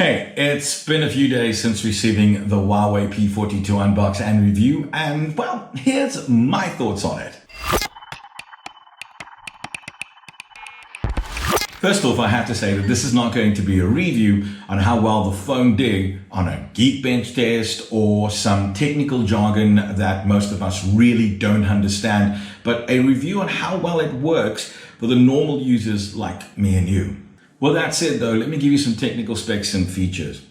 Hey, it's been a few days since receiving the Huawei P40 to unbox and review, and well, here's my thoughts on it. First off, I have to say that this is not going to be a review on how well the phone did on a Geekbench test or some technical jargon that most of us really don't understand, but a review on how well it works for the normal users like me and you. Well, that said though, let me give you some technical specs and features.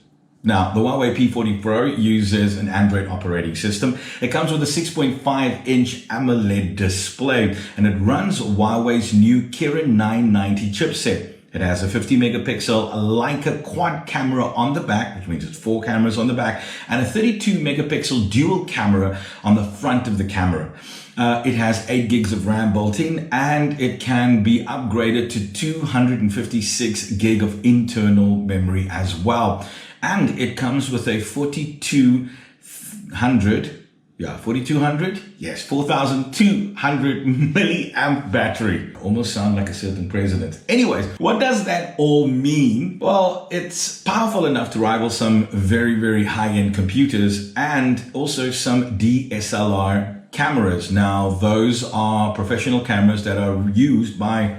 Now, the Huawei P40 Pro uses an Android operating system. It comes with a 6.5-inch AMOLED display, and it runs Huawei's new Kirin 990 chipset. It has a 50 megapixel Leica quad camera on the back, which means it's 4 cameras on the back, and a 32 megapixel dual camera on the front of the camera. It has 8 gigs of RAM built in, and it can be upgraded to 256 gig of internal memory as well. And it comes with a 4200 milliamp battery. Almost sound like a certain president. Anyways, what does that all mean? Well, it's powerful enough to rival some very, very high-end computers and also some DSLR cameras. Now, those are professional cameras that are used by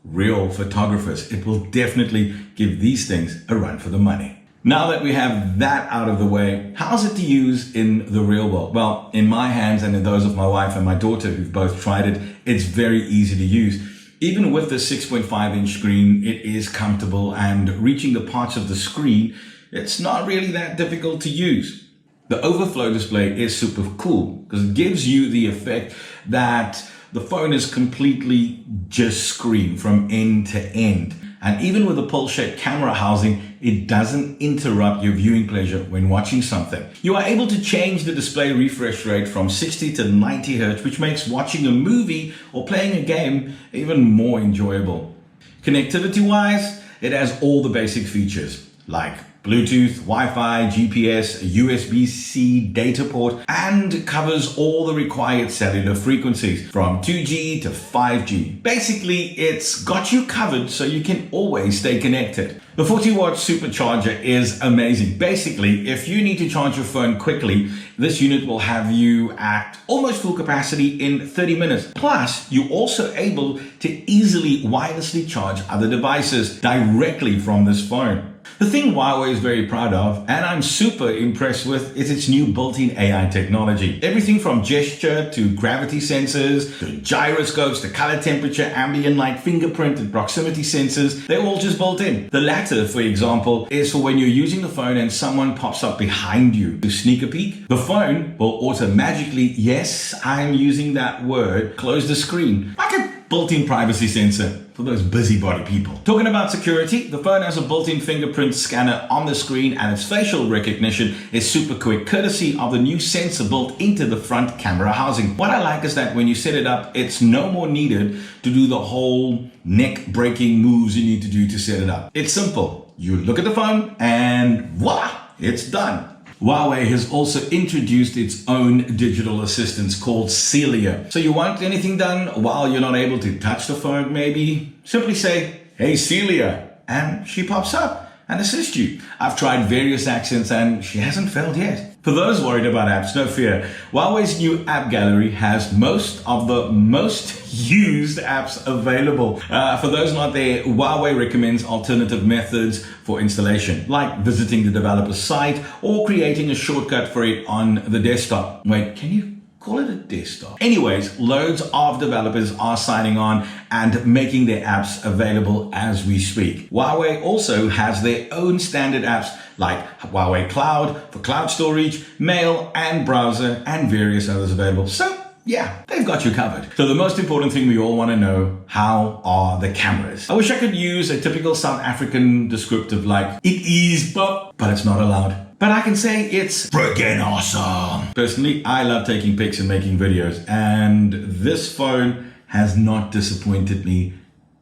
real photographers. It will definitely give these things a run for the money. Now that we have that out of the way, how's it to use in the real world? Well, in my hands and in those of my wife and my daughter who've both tried it, it's very easy to use. Even with the 6.5-inch screen, it is comfortable, and reaching the parts of the screen, it's not really that difficult to use. The overflow display is super cool because it gives you the effect that the phone is completely just screen from end to end. And even with the pole-shaped camera housing, it doesn't interrupt your viewing pleasure when watching something. You are able to change the display refresh rate from 60 to 90 Hz, which makes watching a movie or playing a game even more enjoyable. Connectivity-wise, it has all the basic features like Bluetooth, Wi-Fi, GPS, a USB-C data port, and covers all the required cellular frequencies from 2G to 5G. Basically, it's got you covered so you can always stay connected. The 40-watt supercharger is amazing. Basically, if you need to charge your phone quickly, this unit will have you at almost full capacity in 30 minutes. Plus, you're also able to easily wirelessly charge other devices directly from this phone. The thing Huawei is very proud of, and I'm super impressed with, is its new built-in AI technology. Everything from gesture to gravity sensors, to gyroscopes, to color temperature, ambient light, fingerprint, and proximity sensors, they're all just built in. The latter, for example, is for when you're using the phone and someone pops up behind you to sneak a peek. The phone will automatically, yes, I'm using that word, close the screen, like a built-in privacy sensor for those busybody people. Talking about security, the phone has a built-in fingerprint scanner on the screen, and its facial recognition is super quick, courtesy of the new sensor built into the front camera housing. What I like is that when you set it up, it's no more needed to do the whole neck-breaking moves you need to do to set it up. It's simple. You look at the phone and voila, it's done. Huawei has also introduced its own digital assistant called Celia. So you want anything done while you're not able to touch the phone maybe? Simply say, "Hey Celia," and she pops up and assists you. I've tried various accents and she hasn't failed yet. For those worried about apps, no fear. Huawei's new app gallery has most of the most used apps available. For those not there, Huawei recommends alternative methods for installation, like visiting the developer's site or creating a shortcut for it on the desktop. Wait, can you call it a desktop? Anyways, loads of developers are signing on and making their apps available as we speak. Huawei also has their own standard apps like Huawei Cloud for cloud storage, mail and browser, and various others available. So yeah, they've got you covered. So the most important thing we all want to know, how are the cameras? I wish I could use a typical South African descriptive like, "It is but it's not allowed." But I can say it's freaking awesome. Personally, I love taking pics and making videos, and this phone has not disappointed me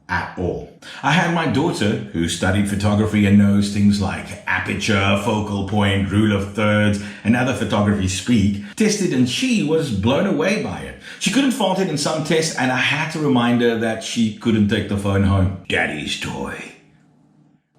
at all. I had my daughter, who studied photography and knows things like aperture, focal point, rule of thirds, and other photography speak, tested, and she was blown away by it. She couldn't fault it in some tests, and I had to remind her that she couldn't take the phone home. Daddy's toy.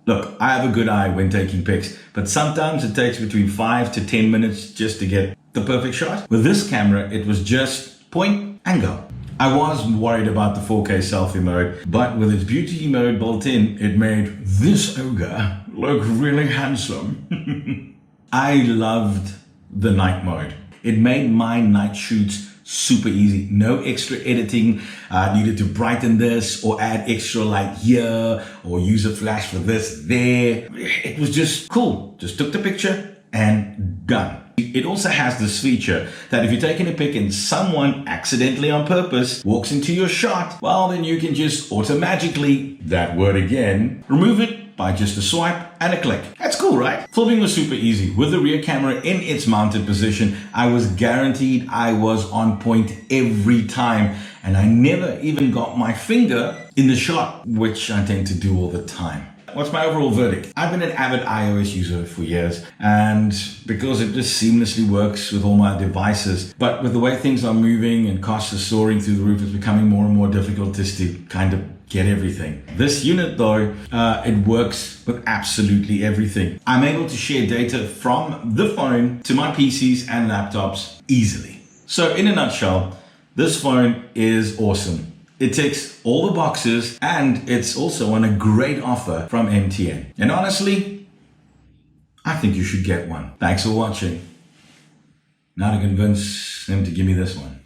Look, I have a good eye when taking pics, but sometimes it takes between 5 to 10 minutes just to get the perfect shot. With this camera, it was just point and go. I was worried about the 4K selfie mode, but with its beauty mode built in, it made this ogre look really handsome. I loved the night mode. It made my night shoots super easy. No extra editing. Needed to brighten this or add extra light here or use a flash for this there. It was just cool. Just took the picture and done. It also has this feature that if you're taking a pic and someone accidentally on purpose walks into your shot, well, then you can just automatically, that word again, remove it by just a swipe and a click. That's cool, right? Filming was super easy. With the rear camera in its mounted position, I was guaranteed I was on point every time, and I never even got my finger in the shot, which I tend to do all the time. What's my overall verdict? I've been an avid iOS user for years, and because it just seamlessly works with all my devices, but with the way things are moving and costs are soaring through the roof, it's becoming more and more difficult just to kind of get everything. This unit though, it works with absolutely everything. I'm able to share data from the phone to my PCs and laptops easily. So in a nutshell, this phone is awesome. It ticks all the boxes, and it's also on a great offer from MTN. And honestly, I think you should get one. Thanks for watching. Now to convince them to give me this one.